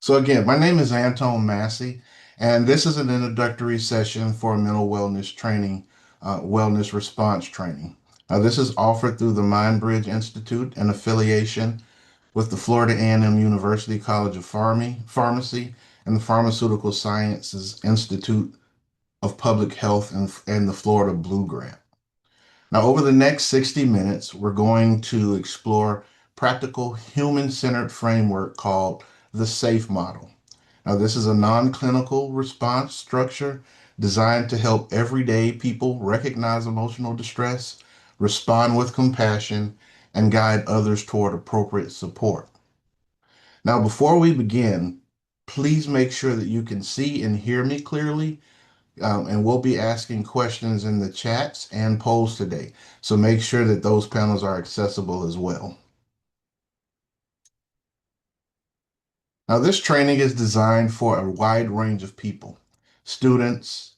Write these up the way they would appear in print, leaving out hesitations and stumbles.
So again, my name is Antone Massey, and this is an introductory session for mental wellness training, wellness response training. This is offered through the MindBridge Institute in affiliation with the Florida A&M University College of Pharmacy and the Pharmaceutical Sciences Institute of Public Health and the Florida Blue Grant. Now, over the next 60 minutes, we're going to explore practical human-centered framework called the SAFE model. Now, this is a non-clinical response structure designed to help everyday people recognize emotional distress, respond with compassion, and guide others toward appropriate support. Now, before we begin, please make sure that you can see and hear me clearly, and we'll be asking questions in the chats and polls today. So make sure that those panels are accessible as well. Now, this training is designed for a wide range of people: students,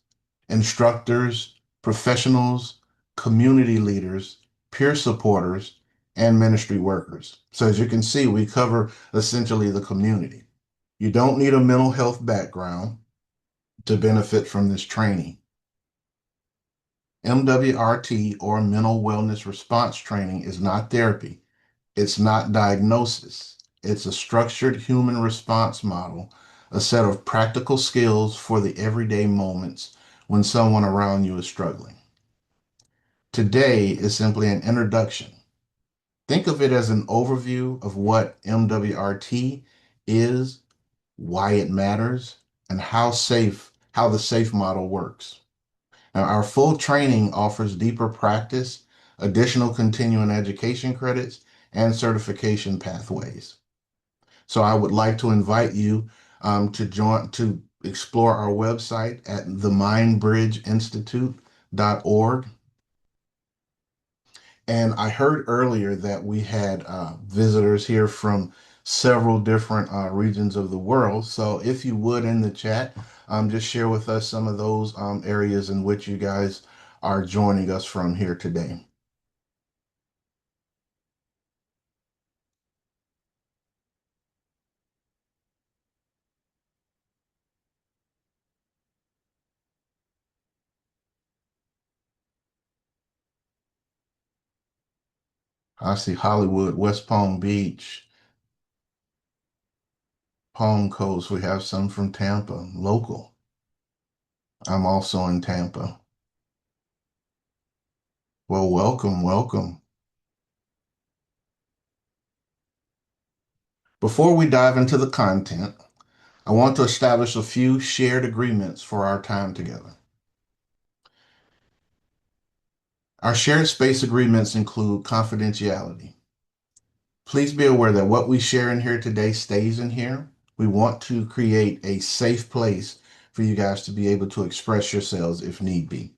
instructors, professionals, community leaders, peer supporters, and ministry workers. So as you can see, we cover essentially the community. You don't need a mental health background to benefit from this training. MWRT, or mental wellness response training, is not therapy. It's not diagnosis. It's a structured human response model, a set of practical skills for the everyday moments when someone around you is struggling. Today is simply an introduction. Think of it as an overview of what MWRT is, why it matters, and how the SAFE model works. Now, our full training offers deeper practice, additional continuing education credits, and certification pathways. So I would like to invite you to explore our website at themindbridgeinstitute.org. And I heard earlier that we had visitors here from several different regions of the world. So if you would, in the chat, just share with us some of those areas in which you guys are joining us from here today. I see Hollywood, West Palm Beach, Palm Coast. We have some from Tampa, local. I'm also in Tampa. Well, welcome, welcome. Before we dive into the content, I want to establish a few shared agreements for our time together. Our shared space agreements include confidentiality. Please be aware that what we share in here today stays in here. We want to create a safe place for you guys to be able to express yourselves if need be.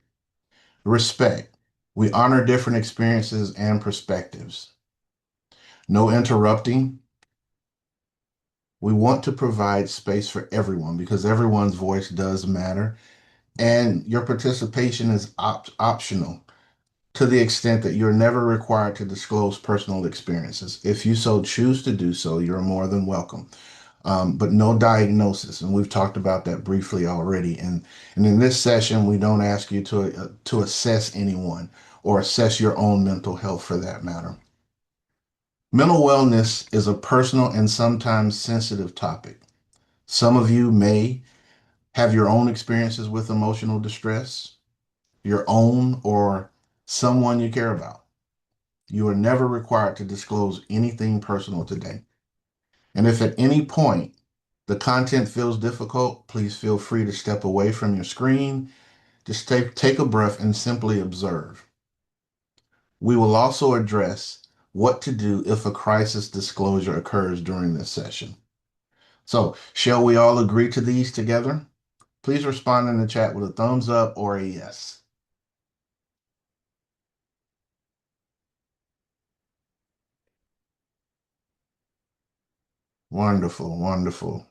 Respect. We honor different experiences and perspectives. No interrupting. We want to provide space for everyone because everyone's voice does matter, and your participation is optional to the extent that you're never required to disclose personal experiences. If you so choose to do so, you're more than welcome. But no diagnosis, and we've talked about that briefly already. And in this session, we don't ask you to assess anyone or assess your own mental health for that matter. Mental wellness is a personal and sometimes sensitive topic. Some of you may have your own experiences with emotional distress, your own or someone you care about. You are never required to disclose anything personal today. And if at any point the content feels difficult, please feel free to step away from your screen. Just take a breath and simply observe. We will also address what to do if a crisis disclosure occurs during this session. So, shall we all agree to these together? Please respond in the chat with a thumbs up or a yes. Wonderful, wonderful.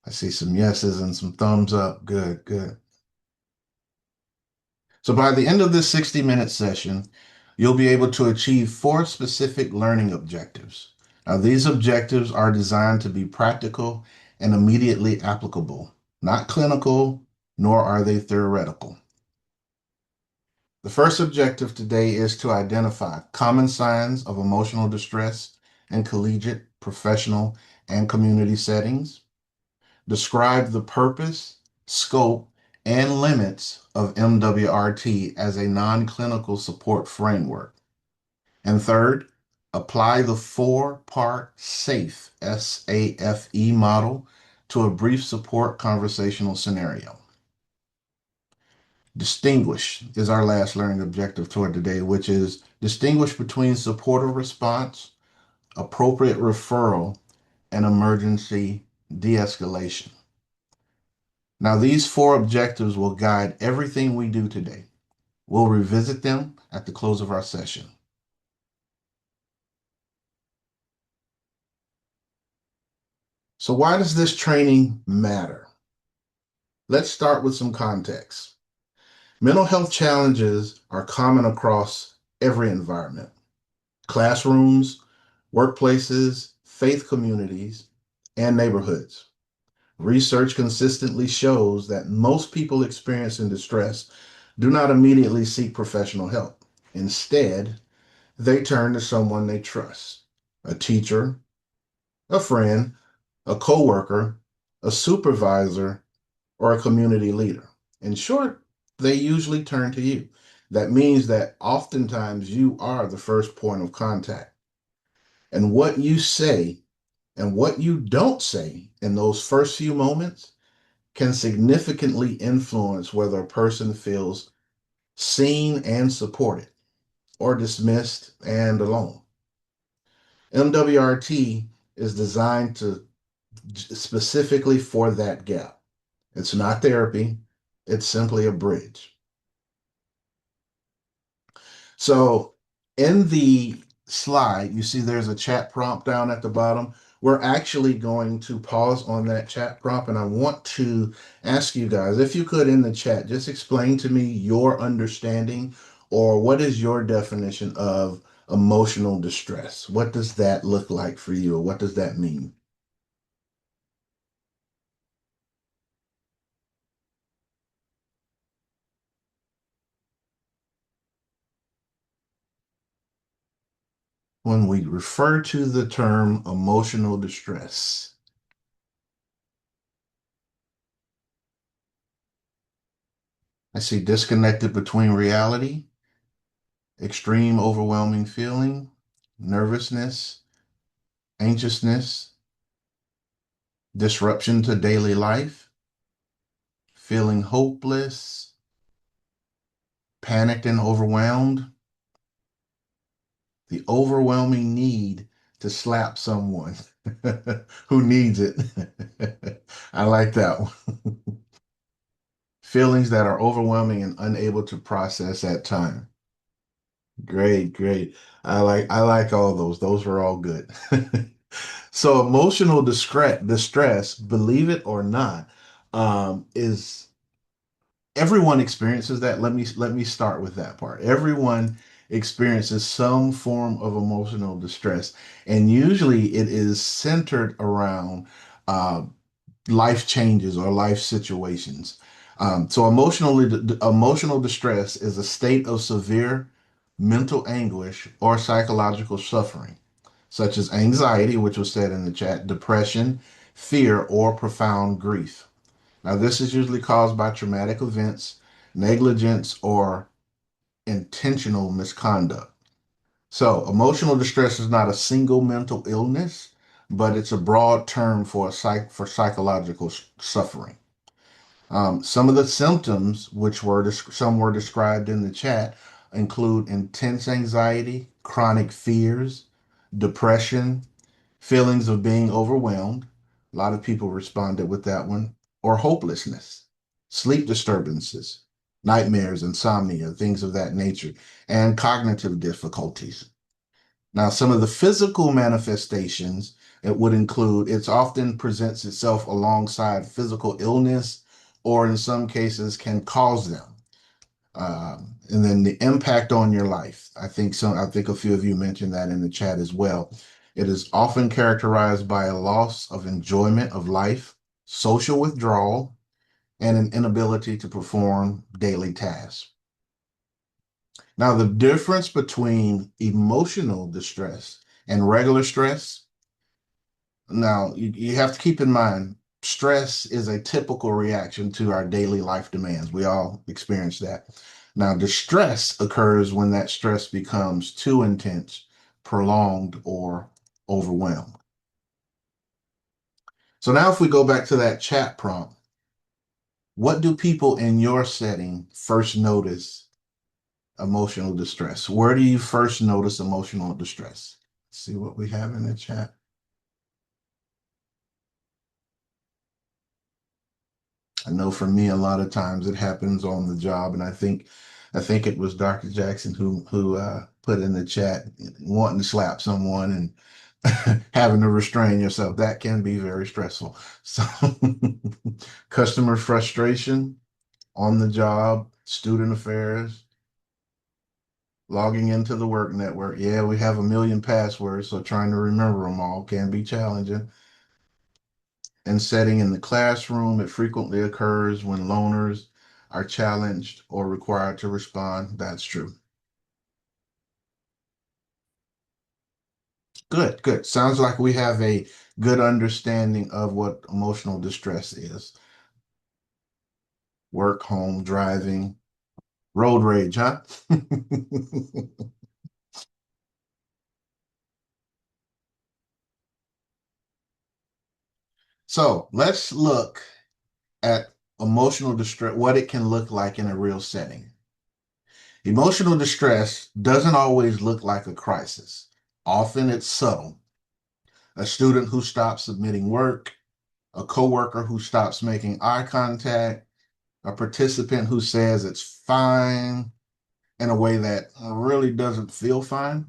I see some yeses and some thumbs up. Good, good. So by the end of this 60-minute session, you'll be able to achieve 4 specific learning objectives. Now, these objectives are designed to be practical and immediately applicable, not clinical, nor are they theoretical. The first objective today is to identify common signs of emotional distress in collegiate, professional, and community settings. Describe the purpose, scope, and limits of MWRT as a non-clinical support framework. And third, apply the four-part SAFE, SAFE model to a brief support conversational scenario. Distinguish is our last learning objective toward today, which is distinguish between supportive response, appropriate referral, and emergency de-escalation. Now, these four objectives will guide everything we do today. We'll revisit them at the close of our session. So why does this training matter? Let's start with some context. Mental health challenges are common across every environment: classrooms, workplaces, faith communities, and neighborhoods. Research consistently shows that most people experiencing distress do not immediately seek professional help. Instead, they turn to someone they trust: a teacher, a friend, a coworker, a supervisor, or a community leader. In short, they usually turn to you. That means that oftentimes you are the first point of contact. And what you say and what you don't say in those first few moments can significantly influence whether a person feels seen and supported or dismissed and alone. MWRT is designed to specifically for that gap. It's not therapy, it's simply a bridge. So in the slide, you see there's a chat prompt down at the bottom. We're actually going to pause on that chat prompt, and I want to ask you guys, if you could in the chat, just explain to me your understanding or what is your definition of emotional distress? What does that look like for you, or what does that mean? When we refer to the term emotional distress, I see disconnected between reality, extreme overwhelming feeling, nervousness, anxiousness, disruption to daily life, feeling hopeless, panicked and overwhelmed, the overwhelming need to slap someone who needs it. I like that one. Feelings that are overwhelming and unable to process at time. Great, great. I like all those. Those were all good. So emotional distress, believe it or not, is everyone experiences that. Let me start with that part. Everyone experiences some form of emotional distress, and usually it is centered around uh, life changes or life situations. So emotional distress is a state of severe mental anguish or psychological suffering, such as anxiety, which was said in the chat, depression, fear, or profound grief. Now, this is usually caused by traumatic events, negligence, or intentional misconduct. So, emotional distress is not a single mental illness, but it's a broad term for for psychological suffering. Some of the symptoms, which were some were described in the chat, include intense anxiety, chronic fears, depression, feelings of being overwhelmed. A lot of people responded with that one, or hopelessness, sleep disturbances, nightmares, insomnia, things of that nature, and cognitive difficulties. Now, some of the physical manifestations, it would include, it often presents itself alongside physical illness, or in some cases can cause them. And then the impact on your life. I think a few of you mentioned that in the chat as well. It is often characterized by a loss of enjoyment of life, social withdrawal, and an inability to perform daily tasks. Now, the difference between emotional distress and regular stress, now you have to keep in mind, stress is a typical reaction to our daily life demands. We all experience that. Now, distress occurs when that stress becomes too intense, prolonged, or overwhelmed. So now if we go back to that chat prompt, what do people in your setting first notice emotional distress? Where do you first notice emotional distress? Let's see what we have in the chat. I know for me, a lot of times it happens on the job, and I think it was Dr. Jackson who put in the chat wanting to slap someone and having to restrain yourself. That can be very stressful. So, customer frustration on the job, student affairs, logging into the work network. Yeah, we have a million passwords, so trying to remember them all can be challenging. And setting in the classroom, it frequently occurs when learners are challenged or required to respond. That's true. Good, good. Sounds like we have a good understanding of what emotional distress is. Work, home, driving, road rage, huh? So let's look at emotional distress, what it can look like in a real setting. Emotional distress doesn't always look like a crisis. Often it's subtle. A student who stops submitting work, a coworker who stops making eye contact, a participant who says it's fine in a way that really doesn't feel fine.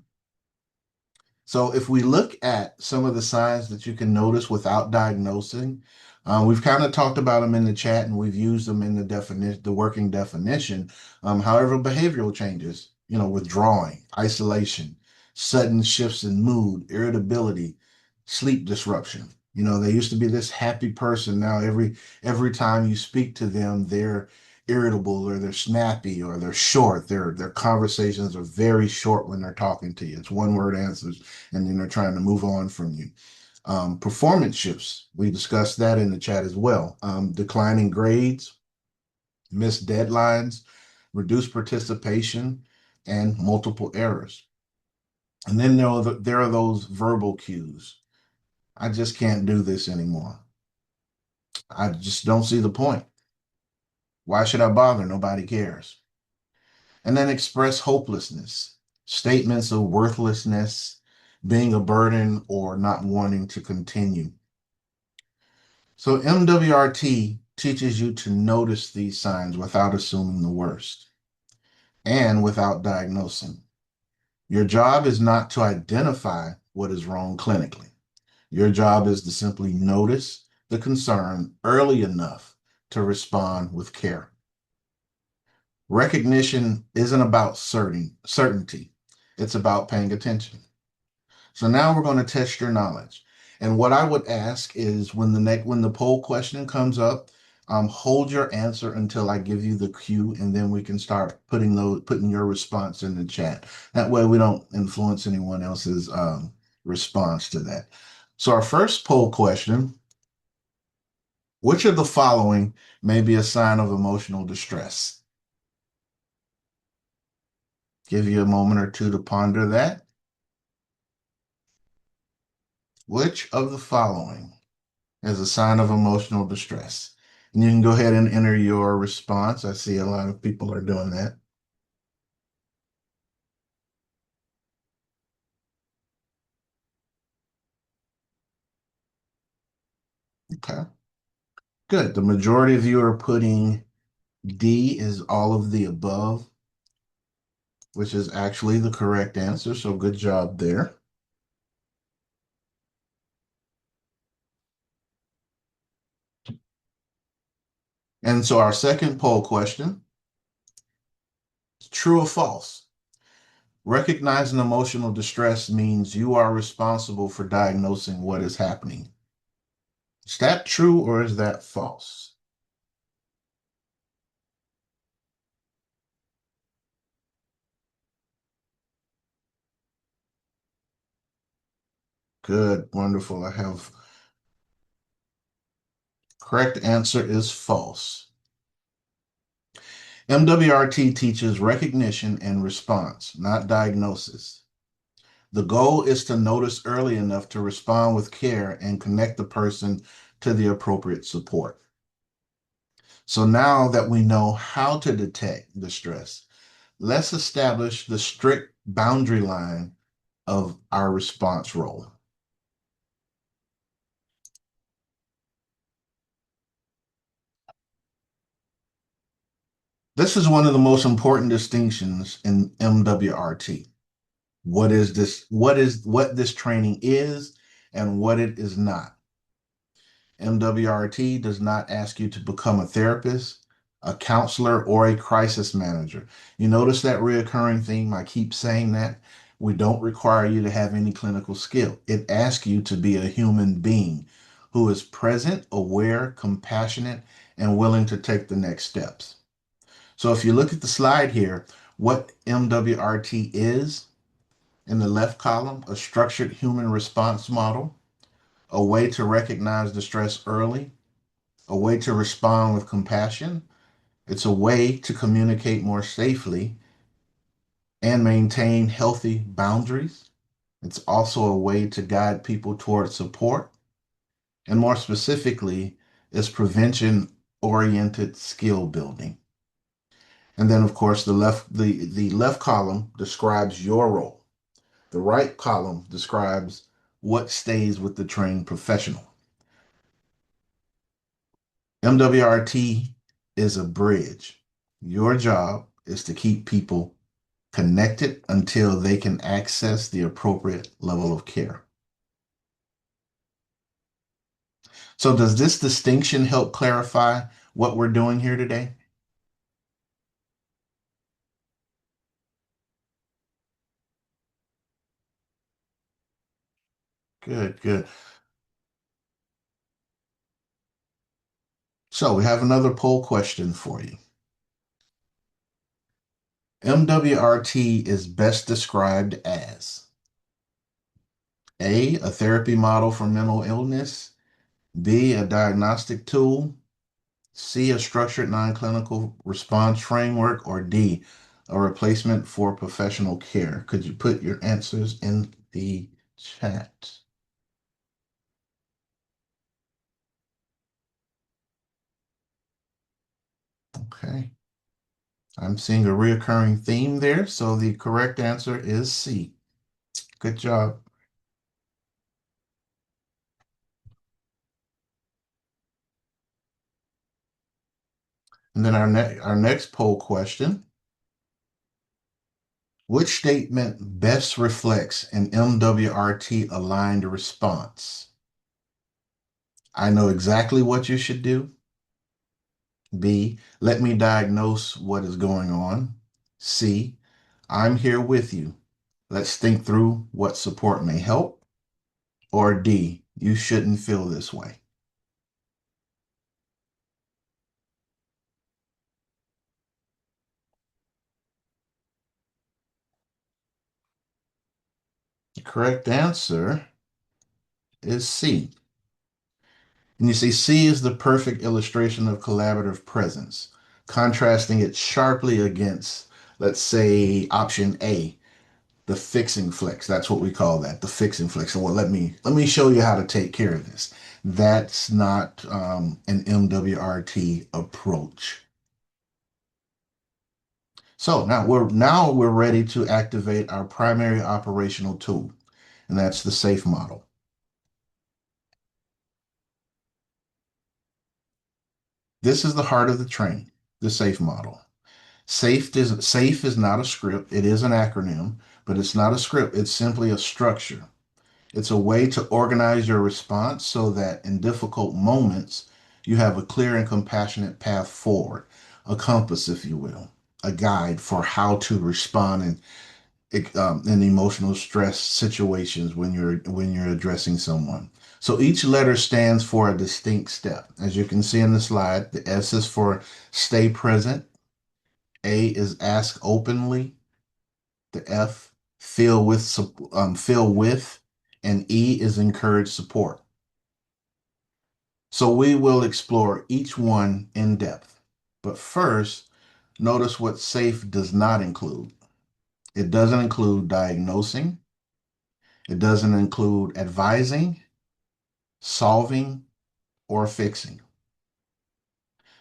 So if we look at some of the signs that you can notice without diagnosing, we've kind of talked about them in the chat and we've used them in the definition, the working definition. However, behavioral changes, withdrawing, isolation, sudden shifts in mood, irritability, sleep disruption. They used to be this happy person. Now every time you speak to them, they're irritable or they're snappy or they're short. Their conversations are very short when they're talking to you. It's one word answers and then they're trying to move on from you. Performance shifts, we discussed that in the chat as well. Declining grades, missed deadlines, reduced participation, and multiple errors. And then there are those verbal cues. I just can't do this anymore. I just don't see the point. Why should I bother? Nobody cares. And then express hopelessness, statements of worthlessness, being a burden, or not wanting to continue. So MWRT teaches you to notice these signs without assuming the worst and without diagnosing. Your job is not to identify what is wrong clinically. Your job is to simply notice the concern early enough to respond with care. Recognition isn't about certainty. It's about paying attention. So now we're going to test your knowledge. And what I would ask is when the poll question comes up, hold your answer until I give you the cue, and then we can start putting your response in the chat. That way we don't influence anyone else's response to that. So our first poll question, which of the following may be a sign of emotional distress? Give you a moment or two to ponder that. Which of the following is a sign of emotional distress? And you can go ahead and enter your response. I see a lot of people are doing that. Okay, good. The majority of you are putting D is all of the above, which is actually the correct answer. So good job there. And so our second poll question, true or false? Recognizing emotional distress means you are responsible for diagnosing what is happening. Is that true or is that false? Good, wonderful. I have correct answer is false. MWRT teaches recognition and response, not diagnosis. The goal is to notice early enough to respond with care and connect the person to the appropriate support. So now that we know how to detect distress, let's establish the strict boundary line of our response role. This is one of the most important distinctions in MWRT. What this training is and what it is not. MWRT does not ask you to become a therapist, a counselor, or a crisis manager. You notice that reoccurring theme? I keep saying that. We don't require you to have any clinical skill. It asks you to be a human being who is present, aware, compassionate, and willing to take the next steps. So if you look at the slide here, what MWRT is in the left column, a structured human response model, a way to recognize distress early, a way to respond with compassion. It's a way to communicate more safely and maintain healthy boundaries. It's also a way to guide people towards support. And more specifically, is prevention oriented skill building. And then of course the left column describes your role. The right column describes what stays with the trained professional. MWRT is a bridge. Your job is to keep people connected until they can access the appropriate level of care. So, does this distinction help clarify what we're doing here today? Good, good. So, we have another poll question for you. MWRT is best described as A, a therapy model for mental illness, B, a diagnostic tool, C, a structured non-clinical response framework, or D, a replacement for professional care. Could you put your answers in the chat? Okay. I'm seeing a reoccurring theme there, so the correct answer is C. Good job. And then our next poll question, which statement best reflects an MWRT aligned response? I know exactly what you should do. B, let me diagnose what is going on. C, I'm here with you. Let's think through what support may help. Or D, you shouldn't feel this way. The correct answer is C. And you see, C is the perfect illustration of collaborative presence, contrasting it sharply against, let's say, option A, the fixing flex. That's what we call that, the fixing flex. So, well, let me show you how to take care of this. That's not an MWRT approach. So now we're ready to activate our primary operational tool, and that's the SAFE model. This is the heart of the training, the SAFE model. SAFE is not a script. It is an acronym, but it's not a script. It's simply a structure. It's a way to organize your response so that in difficult moments, you have a clear and compassionate path forward, a compass, if you will, a guide for how to respond in emotional stress situations when you're addressing someone. So each letter stands for a distinct step. As you can see in the slide, the S is for stay present, A is ask openly, the F feel with, and E is encourage support. So we will explore each one in depth. But first, notice what SAFE does not include. It doesn't include diagnosing. It doesn't include advising, solving, or fixing.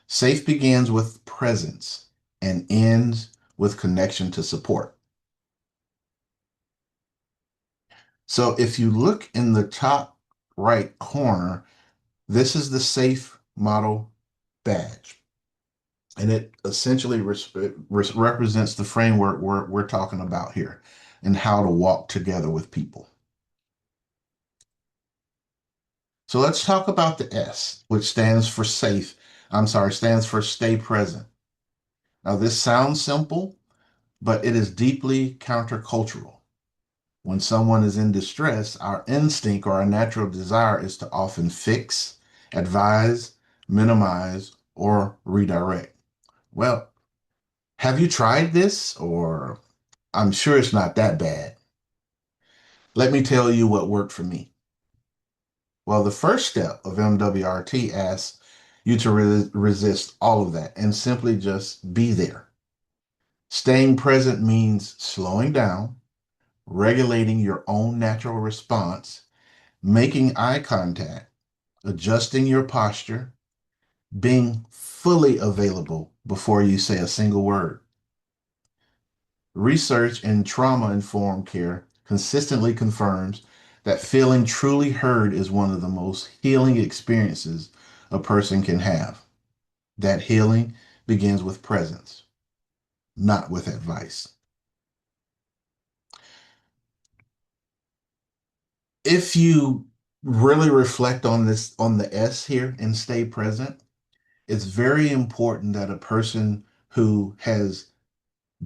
SAFE begins with presence and ends with connection to support. So if you look in the top right corner, this is the SAFE model badge. And it essentially represents the framework we're talking about here and how to walk together with people. So let's talk about the S, which stands for safe. Stands for stay present. Now, this sounds simple, but it is deeply countercultural. When someone is in distress, our instinct or our natural desire is to often fix, advise, minimize, or redirect. Well, have you tried this? Or I'm sure it's not that bad. Let me tell you what worked for me. Well, the first step of MWRT asks you to resist all of that and simply just be there. Staying present means slowing down, regulating your own natural response, making eye contact, adjusting your posture, being fully available before you say a single word. Research in trauma-informed care consistently confirms that feeling truly heard is one of the most healing experiences a person can have. That healing begins with presence, not with advice. If you really reflect on this, on the S here, and stay present, it's very important that a person who has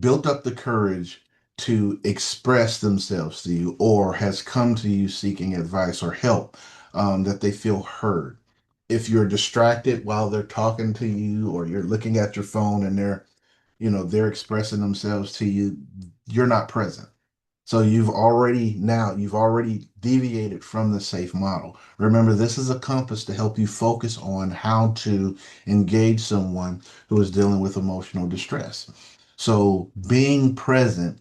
built up the courage to express themselves to you or has come to you seeking advice or help, that they feel heard. If you're distracted while they're talking to you or you're looking at your phone and they're expressing themselves to you, you're not present. So you've already deviated from the safe model. Remember, this is a compass to help you focus on how to engage someone who is dealing with emotional distress. So being present,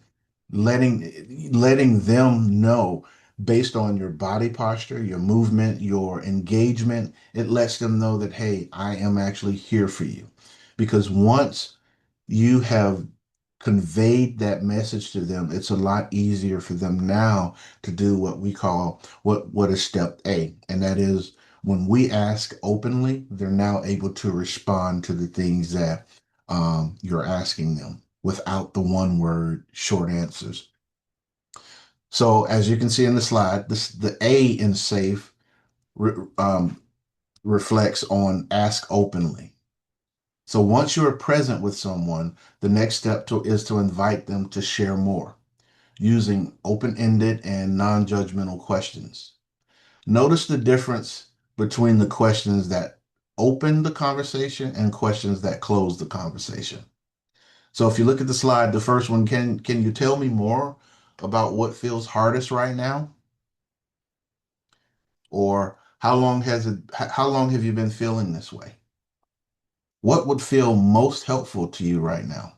letting them know based on your body posture, your movement, your engagement, it lets them know that, hey, I am actually here for you. Because once you have conveyed that message to them, it's a lot easier for them now to do what we call what is step A. And that is when we ask openly, they're now able to respond to the things that you're asking them without the one word short answers. So as you can see in the slide, the A in SAFE re, um, reflects on ask openly. So once you are present with someone, the next step is to invite them to share more using open-ended and non-judgmental questions. Notice the difference between the questions that open the conversation and questions that close the conversation. So if you look at the slide, the first one, can you tell me more about what feels hardest right now? Or how long have you been feeling this way? What would feel most helpful to you right now?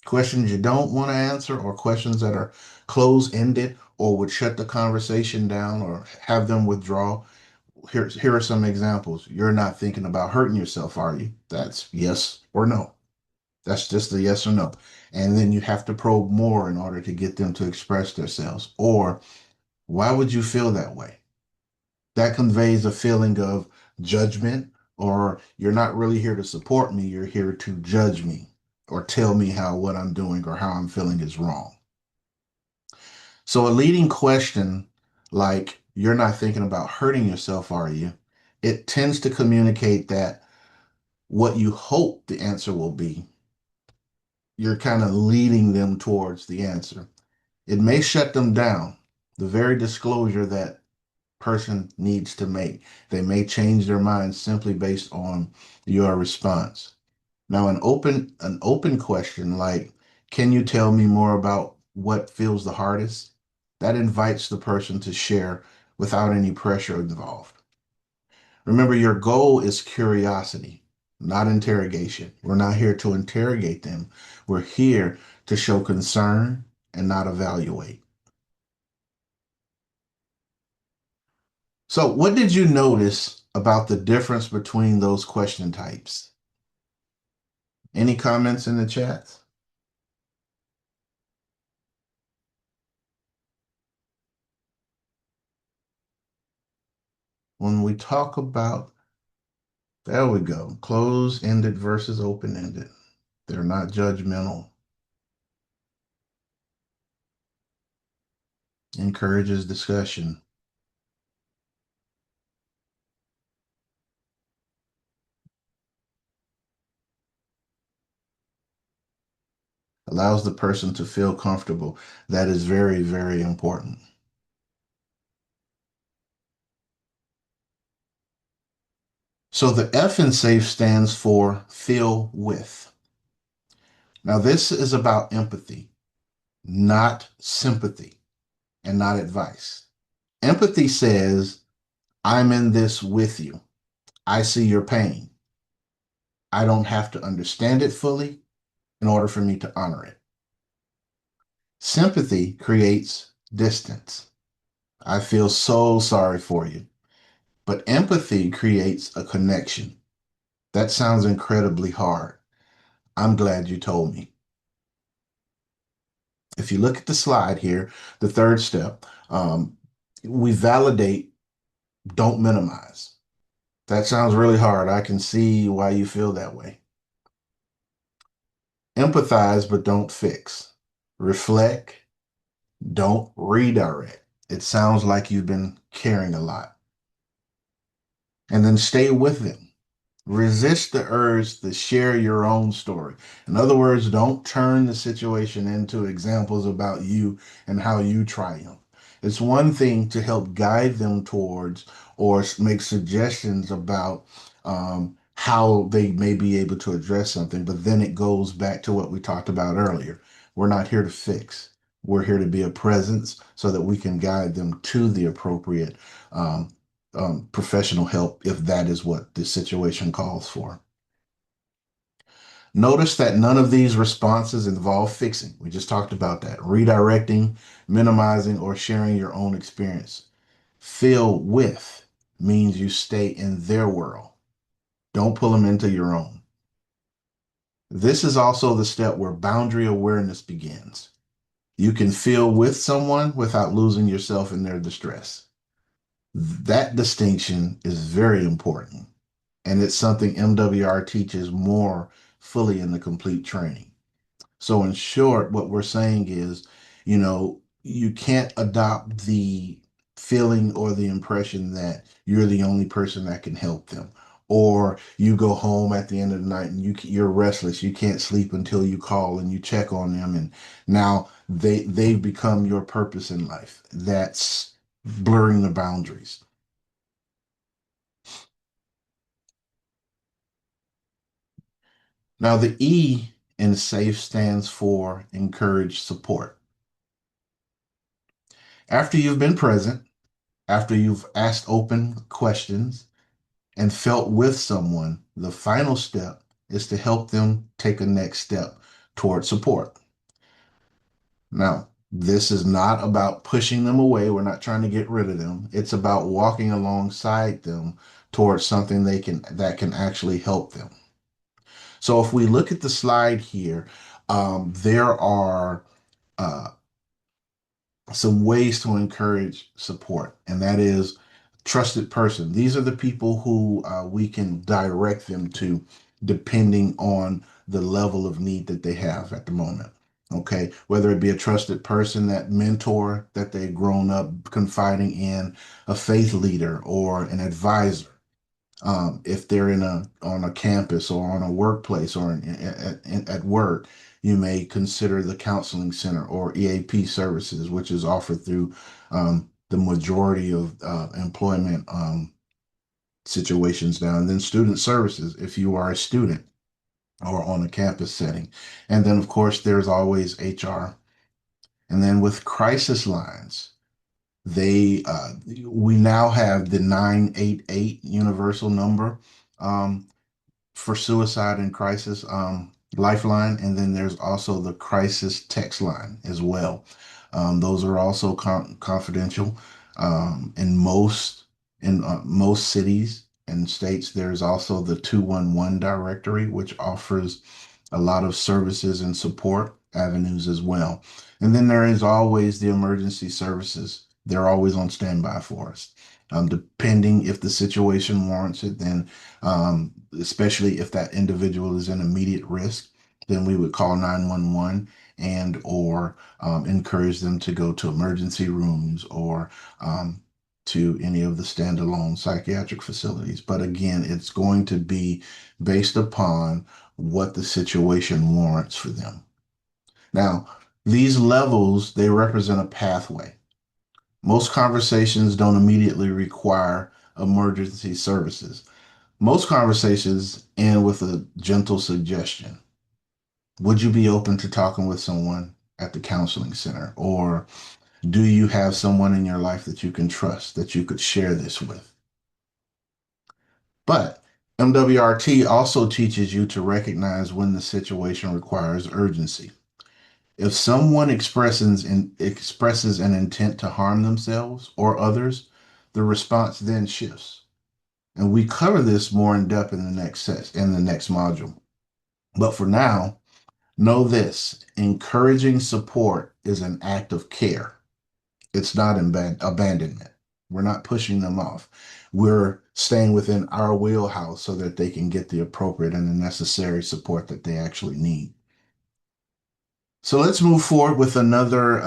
Questions you don't want to answer or questions that are close-ended or would shut the conversation down or have them withdraw. Here are some examples. You're not thinking about hurting yourself, are you? That's yes or no. That's just a yes or no. And then you have to probe more in order to get them to express themselves. Or why would you feel that way? That conveys a feeling of judgment, or you're not really here to support me, you're here to judge me or tell me how what I'm doing or how I'm feeling is wrong. So a leading question like, you're not thinking about hurting yourself, are you? It tends to communicate that what you hope the answer will be, you're kind of leading them towards the answer. It may shut them down. The very disclosure that person needs to make. They may change their minds simply based on your response. Now, an open question like, can you tell me more about what feels the hardest? That invites the person to share without any pressure involved. Remember, your goal is curiosity, not interrogation. We're not here to interrogate them. We're here to show concern and not evaluate. So, what did you notice about the difference between those question types? Any comments in the chat? When we talk about, there we go, closed-ended versus open-ended. They're not judgmental. Encourages discussion. Allows the person to feel comfortable. That is very, very important. So the F in SAFE stands for feel with. Now, this is about empathy, not sympathy, and not advice. Empathy says, I'm in this with you. I see your pain. I don't have to understand it fully in order for me to honor it. Sympathy creates distance. I feel so sorry for you. But empathy creates a connection. That sounds incredibly hard. I'm glad you told me. If you look at the slide here, the third step, we validate, don't minimize. That sounds really hard. I can see why you feel that way. Empathize, but don't fix. Reflect, don't redirect. It sounds like you've been caring a lot. And then stay with them. Resist the urge to share your own story. In other words, don't turn the situation into examples about you and how you triumph. It's one thing to help guide them towards or make suggestions about how they may be able to address something, but then it goes back to what we talked about earlier. We're not here to fix. We're here to be a presence so that we can guide them to the appropriate um, professional help if that is what the situation calls for. Notice that none of these responses involve fixing. We just talked about that. Redirecting, minimizing, or sharing your own experience. Feel with means you stay in their world. Don't pull them into your own. This is also the step where boundary awareness begins. You can feel with someone without losing yourself in their distress. That distinction is very important. And it's something MWR teaches more fully in the complete training. So in short, what we're saying is, you can't adopt the feeling or the impression that you're the only person that can help them. Or you go home at the end of the night and you're restless. You can't sleep until you call and you check on them. And now they've become your purpose in life. That's blurring the boundaries. Now, the E in SAFE stands for encourage support. After you've been present, after you've asked open questions and felt with someone, the final step is to help them take a next step toward support. Now, this is not about pushing them away. We're not trying to get rid of them. It's about walking alongside them towards something that can actually help them. So if we look at the slide here, there are uh, some ways to encourage support, and that is trusted person. These are the people who we can direct them to depending on the level of need that they have at the moment. Okay, whether it be a trusted person, that mentor that they've grown up confiding in, a faith leader, or an advisor. If they're on a campus or on a workplace or at work, You may consider the counseling center or EAP services, which is offered through the majority of employment situations now. And then student services, if you are a student or on a campus setting. And then, of course, there's always HR. And then with crisis lines, they we now have the 988 universal number for suicide and crisis lifeline, and then there's also the crisis text line as well. Those are also confidential. In most cities and states, there's also the 211 directory, which offers a lot of services and support avenues as well. And then there is always the emergency services. They're always on standby for us. Depending if the situation warrants it, then especially if that individual is in immediate risk, then we would call 911 and or encourage them to go to emergency rooms or to any of the standalone psychiatric facilities. But again, it's going to be based upon what the situation warrants for them. Now, these levels, they represent a pathway. Most conversations don't immediately require emergency services. Most conversations end with a gentle suggestion. Would you be open to talking with someone at the counseling center? Or do you have someone in your life that you can trust that you could share this with? But MWRT also teaches you to recognize when the situation requires urgency. If someone expresses an intent to harm themselves or others, the response then shifts. And we cover this more in depth in the next module. But for now, know this: encouraging support is an act of care. It's not abandonment. We're not pushing them off. We're staying within our wheelhouse so that they can get the appropriate and the necessary support that they actually need. So let's move forward with another.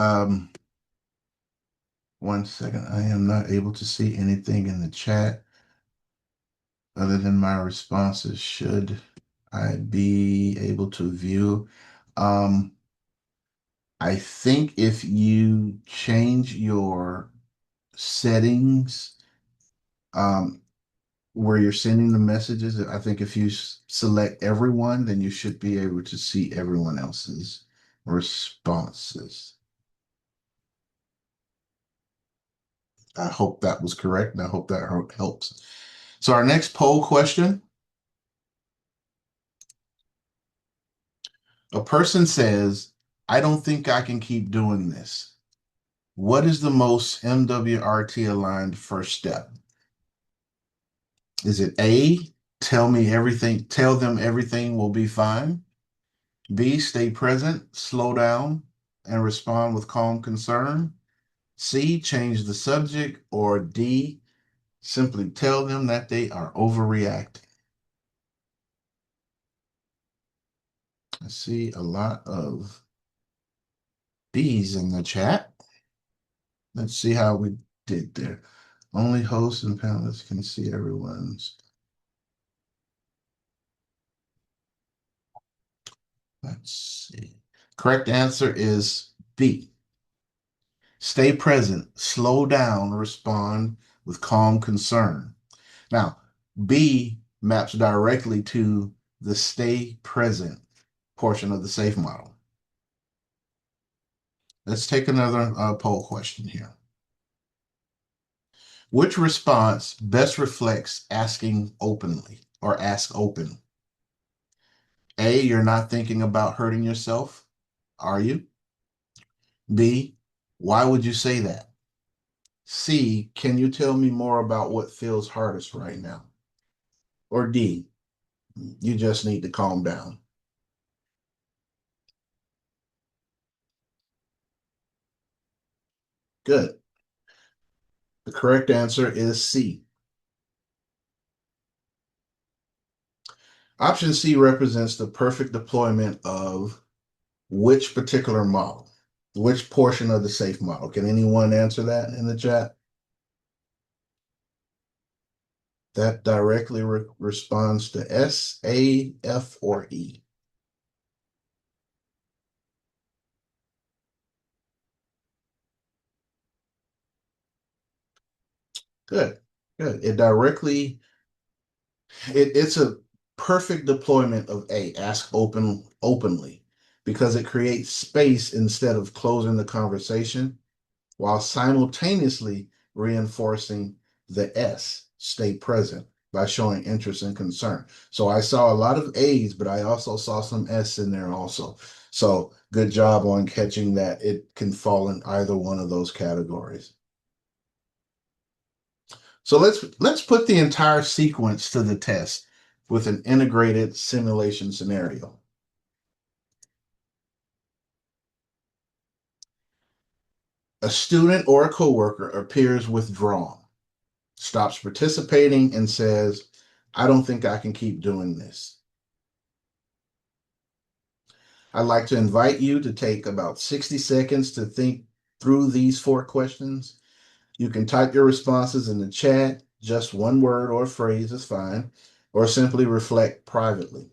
1 second. I am not able to see anything in the chat other than my responses. Should I be able to view? I think if you change your settings where you're sending the messages, I think if you select everyone, then you should be able to see everyone else's responses. I hope that was correct, and I hope that helps. So our next poll question: a person says, I don't think I can keep doing this. What is the most MWRT aligned first step? Is it A, tell them everything will be fine? B, stay present, slow down, and respond with calm concern? C, change the subject? Or D, simply tell them that they are overreacting? I see a lot of B's in the chat. Let's see how we did there. Only hosts and panelists can see everyone's. Let's see. Correct answer is B. Stay present, slow down, respond with calm concern. Now, B maps directly to the stay present portion of the SAFE model. Let's take another poll question here. Which response best reflects asking openly or ask open? A, you're not thinking about hurting yourself, are you? B, why would you say that? C, can you tell me more about what feels hardest right now? Or D, you just need to calm down. Good. The correct answer is C. Option C represents the perfect deployment of which particular model? Which portion of the SAFE model? Can anyone answer that in the chat? That directly responds to S, A, F, or E. Good, good. It's a perfect deployment of ask openly, because it creates space instead of closing the conversation, while simultaneously reinforcing the stay present, by showing interest and concern. So I saw a lot of A's, but I also saw some S in there also. So good job on catching that. It can fall in either one of those categories. So let's put the entire sequence to the test with an integrated simulation scenario. A student or a coworker appears withdrawn, stops participating, and says, "I don't think I can keep doing this." I'd like to invite you to take about 60 seconds to think through these four questions. You can type your responses in the chat, just one word or phrase is fine, or simply reflect privately.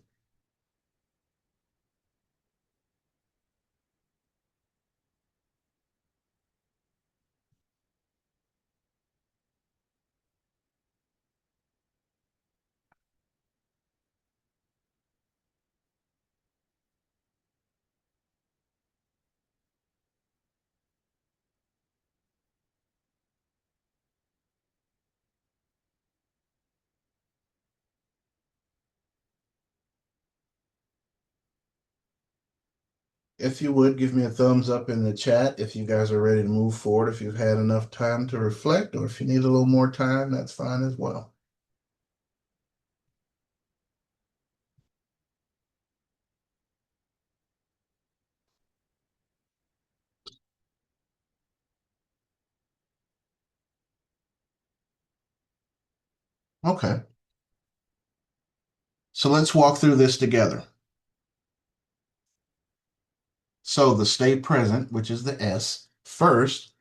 If you would, give me a thumbs up in the chat if you guys are ready to move forward, if you've had enough time to reflect, or if you need a little more time, that's fine as well. Okay, so let's walk through this together. So the stay present, which is the S, first,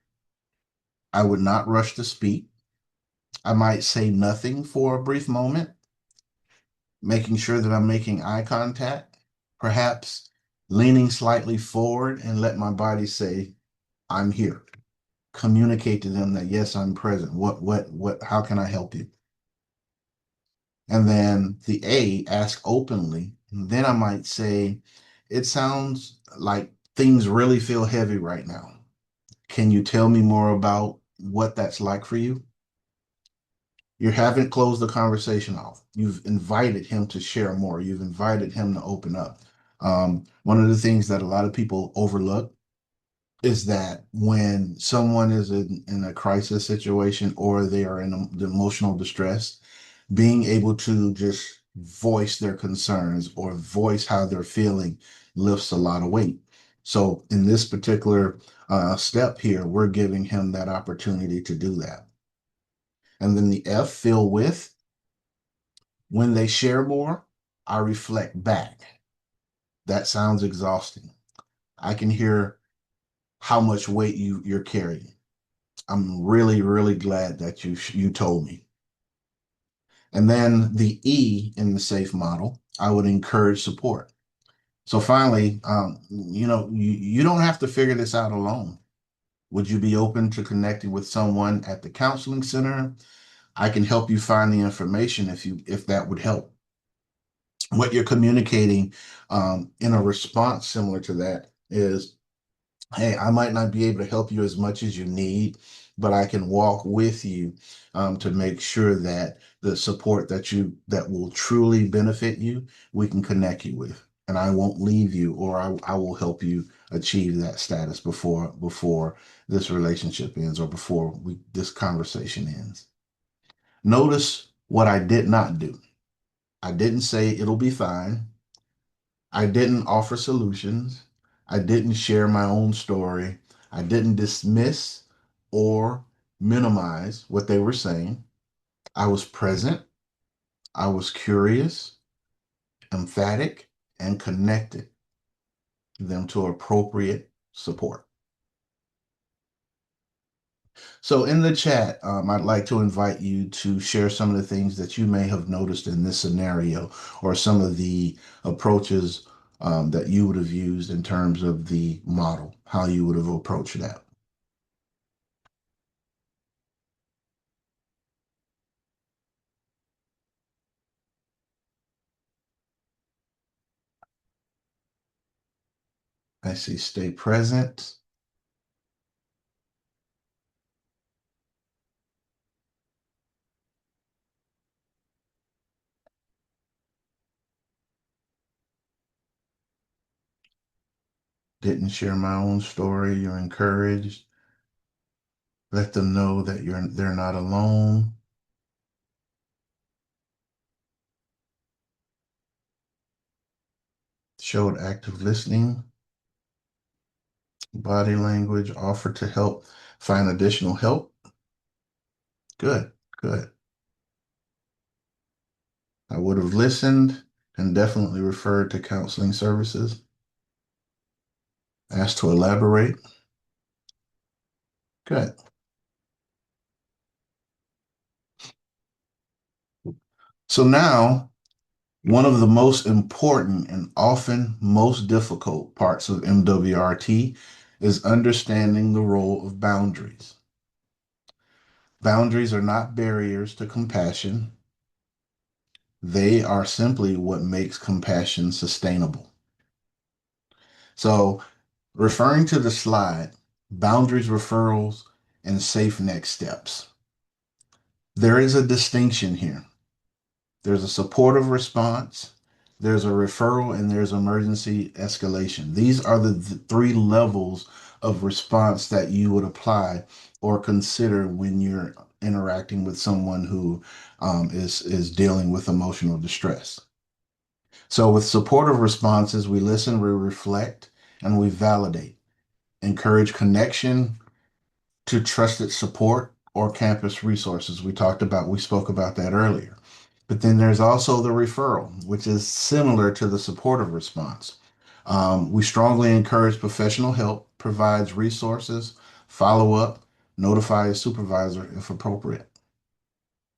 I would not rush to speak. I might say nothing for a brief moment, making sure that I'm making eye contact, perhaps leaning slightly forward and let my body say, "I'm here." Communicate to them that, yes, I'm present. How can I help you? And then the A, ask openly. Then I might say, "It sounds like things really feel heavy right now. Can you tell me more about what that's like for you?" You haven't closed the conversation off. You've invited him to share more. You've invited him to open up. One of the things that a lot of people overlook is that when someone is in a crisis situation, or they are in the emotional distress, being able to just voice their concerns or voice how they're feeling lifts a lot of weight. So in this particular step here, we're giving him that opportunity to do that. And then the F, feel with. When they share more, I reflect back. That sounds exhausting. I can hear how much weight you're carrying. I'm really, really glad that you told me. And then the E in the SAFE model, I would encourage support. So finally, you don't have to figure this out alone. Would you be open to connecting with someone at the counseling center? I can help you find the information if that would help. What you're communicating in a response similar to that is, "Hey, I might not be able to help you as much as you need, but I can walk with you to make sure that the support that will truly benefit you, we can connect you with. And I won't leave you, or I will help you achieve that status before this relationship ends, or before this conversation ends." Notice what I did not do. I didn't say it'll be fine. I didn't offer solutions. I didn't share my own story. I didn't dismiss or minimize what they were saying. I was present. I was curious, emphatic, and connected them to appropriate support. So in the chat, I'd like to invite you to share some of the things that you may have noticed in this scenario, or some of the approaches that you would have used in terms of the model, how you would have approached that. I see stay present. Didn't share my own story. You're encouraged. Let them know that they're not alone. Showed active listening, body language, offered to help find additional help. Good, good. I would have listened and definitely referred to counseling services. Asked to elaborate. Good. So now, one of the most important and often most difficult parts of MWRT is understanding the role of boundaries. Boundaries are not barriers to compassion. They are simply what makes compassion sustainable. So, referring to the slide, boundaries, referrals, and safe next steps. There is a distinction here. There's a supportive response, there's a referral, and there's emergency escalation. These are the three levels of response that you would apply or consider when you're interacting with someone who is dealing with emotional distress. So, with supportive responses, we listen, we reflect, and we validate, encourage connection to trusted support or campus resources. We spoke about that earlier. But then there's also the referral, which is similar to the supportive response. We strongly encourage professional help, provides resources, follow up, notify a supervisor if appropriate.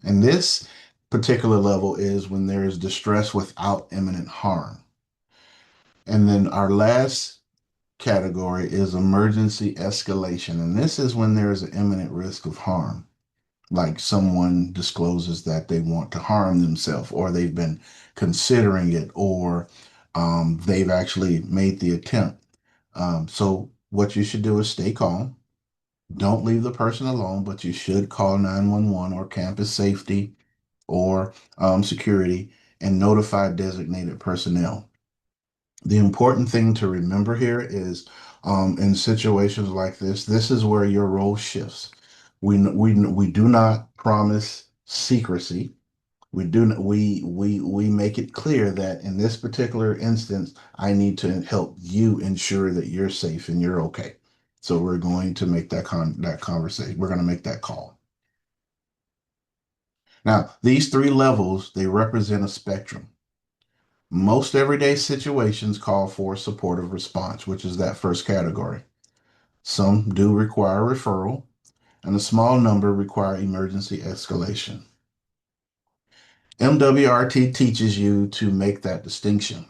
And this particular level is when there is distress without imminent harm. And then our last category is emergency escalation. And this is when there is an imminent risk of harm, like someone discloses that they want to harm themselves, or they've been considering it, or they've actually made the attempt. So, what you should do is stay calm. Don't leave the person alone, but you should call 911 or campus safety or security and notify designated personnel. The important thing to remember here is in situations like this is where your role shifts. We do not promise secrecy. We make it clear that in this particular instance, I need to help you ensure that you're safe and you're okay. So we're going to make that conversation. We're going to make that call. Now, these three levels, they represent a spectrum. Most everyday situations call for a supportive response, which is that first category. Some do require referral, and a small number require emergency escalation. MWRT teaches you to make that distinction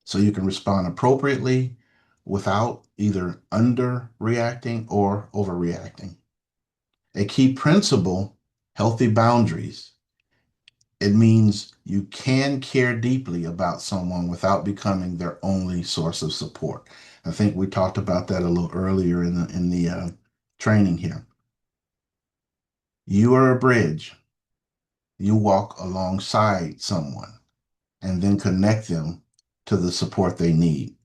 so you can respond appropriately without either underreacting or overreacting. A key principle, healthy boundaries. It means you can care deeply about someone without becoming their only source of support. I think we talked about that a little earlier in the training here. You are a bridge. You walk alongside someone and then connect them to the support they need.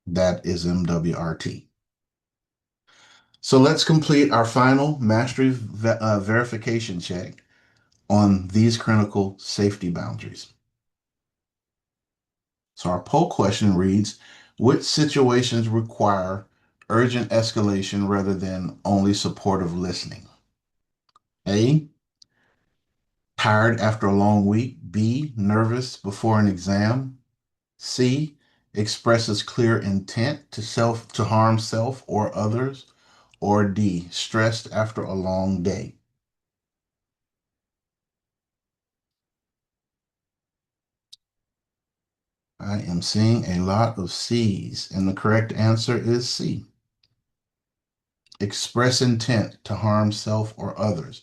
That is MWRT. So let's complete our final mastery verification check on these critical safety boundaries. So our poll question reads, which situations require urgent escalation rather than only supportive listening? A, tired after a long week. B, nervous before an exam. C, expresses clear intent to harm self or others. Or D, stressed after a long day. I am seeing a lot of C's, and the correct answer is C. Express intent to harm self or others.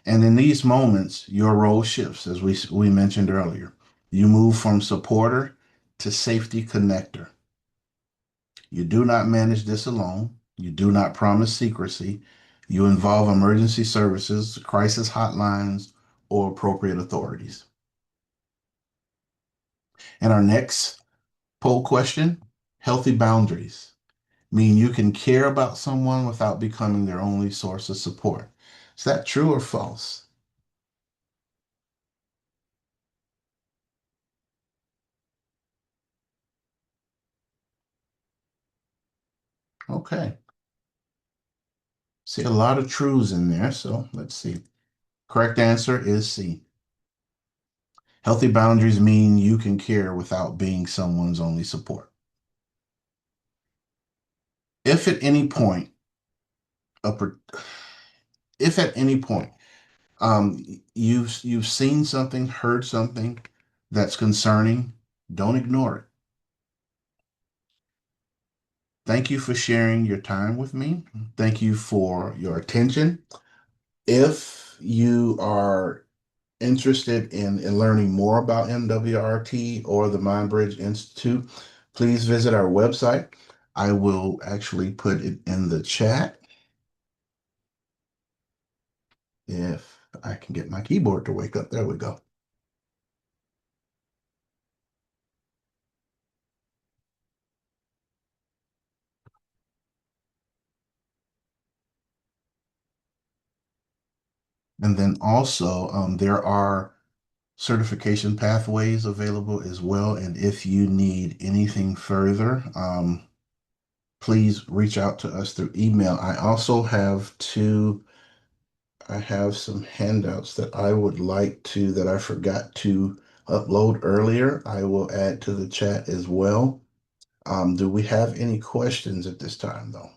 And in these moments, your role shifts, as we mentioned earlier. You move from supporter to safety connector. You do not manage this alone. You do not promise secrecy. You involve emergency services, crisis hotlines, or appropriate authorities. And our next poll question, healthy boundaries mean you can care about someone without becoming their only source of support. Is that true or false? Okay. See a lot of truths in there, so let's see. Correct answer is C. Healthy boundaries mean you can care without being someone's only support. If at any point, a, if at any point, you've seen something, heard something that's concerning, don't ignore it. Thank you for sharing your time with me. Thank you for your attention. If you are interested in learning more about MWRT or the MindBridge Institute, please visit our website. I will actually put it in the chat if I can get my keyboard to wake up. There we go. And then also, there are certification pathways available as well. And if you need anything further, please reach out to us through email. I have some handouts that I would like to, that I forgot to upload earlier. I will add to the chat as well. Do we have any questions at this time, though?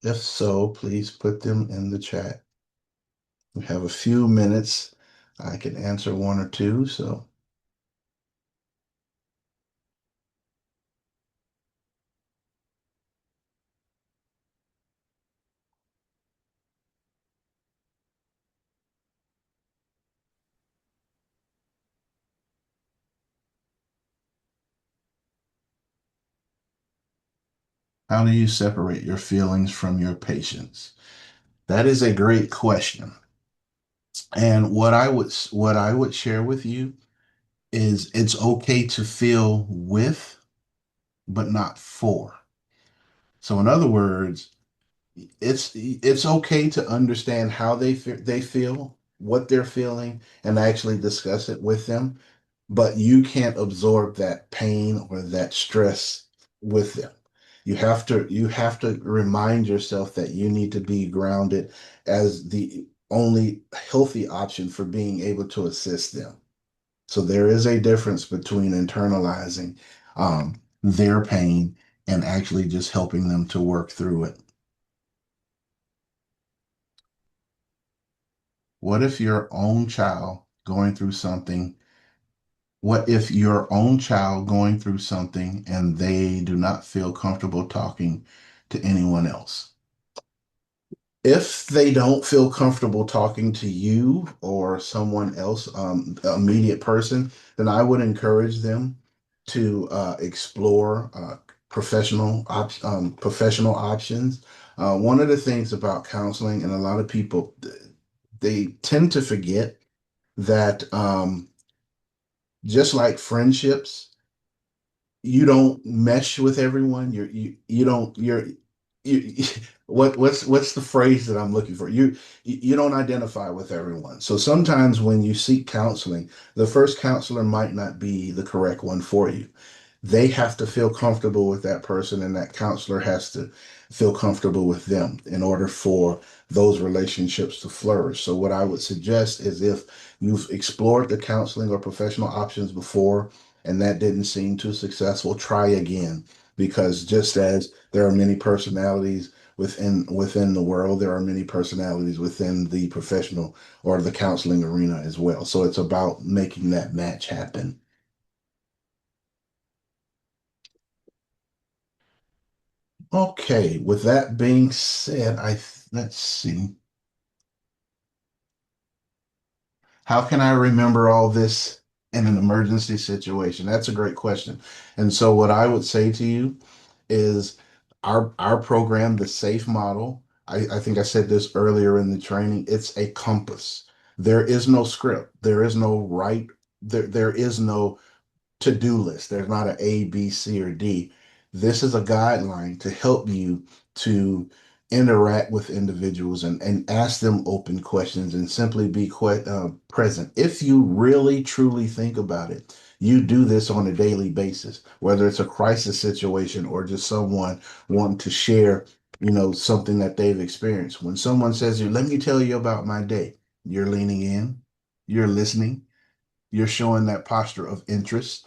If so, please put them in the chat. We have a few minutes. I can answer one or two. So, how do you separate your feelings from your patients? That is a great question. And what I would share with you is it's okay to feel with, but not for. So in other words, it's okay to understand how they feel, what they're feeling, and actually discuss it with them, but you can't absorb that pain or that stress with them. You have to remind yourself that you need to be grounded as the only healthy option for being able to assist them. So there is a difference between internalizing their pain and actually just helping them to work through it. What if your own child going through something? What if your own child going through something and they do not feel comfortable talking to anyone else? If they don't feel comfortable talking to you or someone else, immediate person, then I would encourage them to explore professional options. One of the things about counseling, and a lot of people, they tend to forget that just like friendships, you don't mesh with everyone. You don't you what's the phrase that I'm looking for? You don't identify with everyone. So sometimes when you seek counseling, the first counselor might not be the correct one for you. They have to feel comfortable with that person, and that counselor has to feel comfortable with them in order for those relationships to flourish. So, what I would suggest is if you've explored the counseling or professional options before and that didn't seem too successful, try again. Because just as there are many personalities within the world, there are many personalities within the professional or the counseling arena as well. So it's about making that match happen. Okay, with that being said, let's see. How can I remember all this? in an emergency situation? That's a great question. And so what I would say to you is our program, the SAFE model, I think I said this earlier in the training, it's a compass. There is no script. There is no right, there is no to-do list. There's not an A, B, C, or D. This is a guideline to help you to interact with individuals and ask them open questions and simply be present. If you really truly think about it, you do this on a daily basis, whether it's a crisis situation or just someone wanting to share, something that they've experienced. When someone says, let me tell you about my day, you're leaning in, you're listening, you're showing that posture of interest.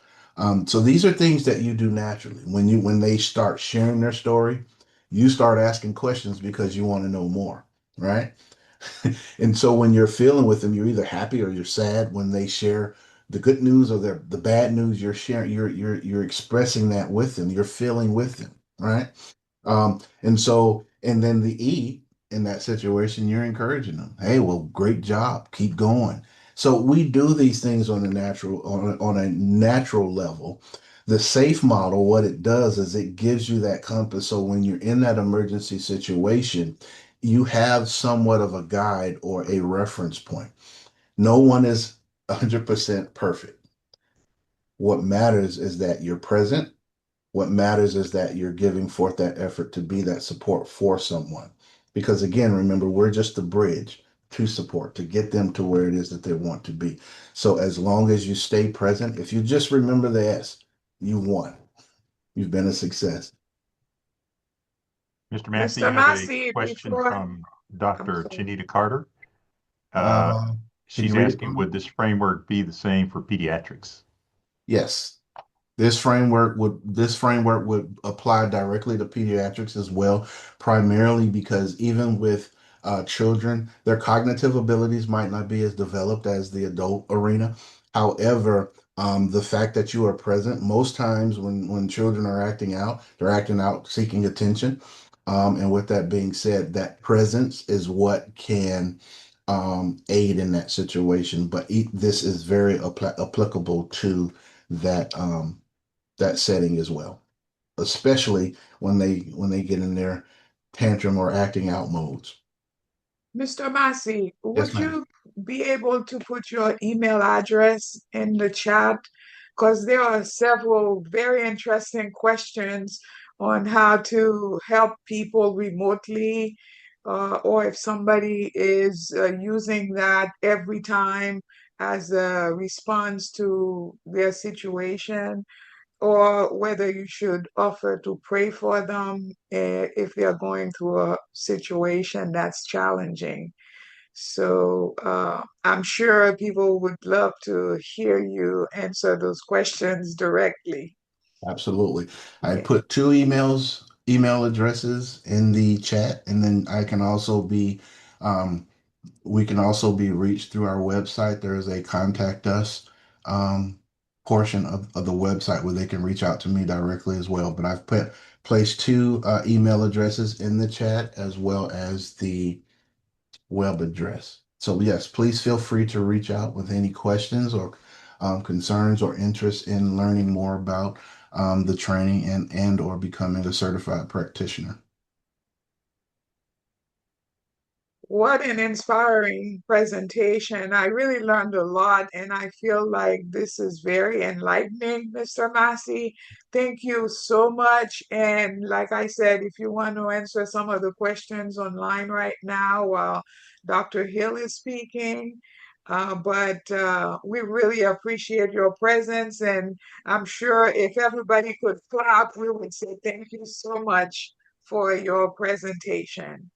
So these are things that you do naturally. When they start sharing their story, you start asking questions because you want to know more, right? And so when you're feeling with them, you're either happy or you're sad when they share the good news or the bad news. You're sharing, you're expressing that with them. You're feeling with them, right? And then the E in that situation, you're encouraging them. Hey, well, great job. Keep going. So we do these things on a natural level. The SAFE model, what it does is it gives you that compass. So when you're in that emergency situation, you have somewhat of a guide or a reference point. No one is 100% perfect. What matters is that you're present. What matters is that you're giving forth that effort to be that support for someone. Because again, remember, we're just the bridge to support, to get them to where it is that they want to be. So as long as you stay present, if you just remember the S, you won. You've been a success. Mr. Massey, Mr. you have a Massey, question before, from I'm Dr. sorry. Chinita Carter. Uh, Uh, can you she's read it? asking, would this framework be the same for pediatrics? Yes. This framework would apply directly to pediatrics as well, primarily because even with children, their cognitive abilities might not be as developed as the adult arena. However, the fact that you are present, most times when children are acting out, they're acting out seeking attention. And with that being said, that presence is what can aid in that situation. But this is very applicable to that setting as well, especially when they get in their tantrum or acting out modes. Mr. Massey, Yes, would ma'am. you be able to put your email address in the chat? Because there are several very interesting questions on how to help people remotely, or if somebody is using that every time as a response to their situation, or whether you should offer to pray for them if they're going through a situation that's challenging. So I'm sure people would love to hear you answer those questions directly. Absolutely. I Yeah. put two email addresses in the chat, and then um, we can also be reached through our website. There is a contact us um, portion of the website where they can reach out to me directly as well. But I've placed two email addresses in the chat as well as the web address. So yes, please feel free to reach out with any questions or concerns or interest in learning more about the training and or becoming a certified practitioner. What an inspiring presentation. I really learned a lot, and I feel like this is very enlightening, Mr. Massey. Thank you so much. And like I said, if you want to answer some of the questions online right now while Dr. Hill is speaking, but we really appreciate your presence. And I'm sure if everybody could clap, we would say thank you so much for your presentation.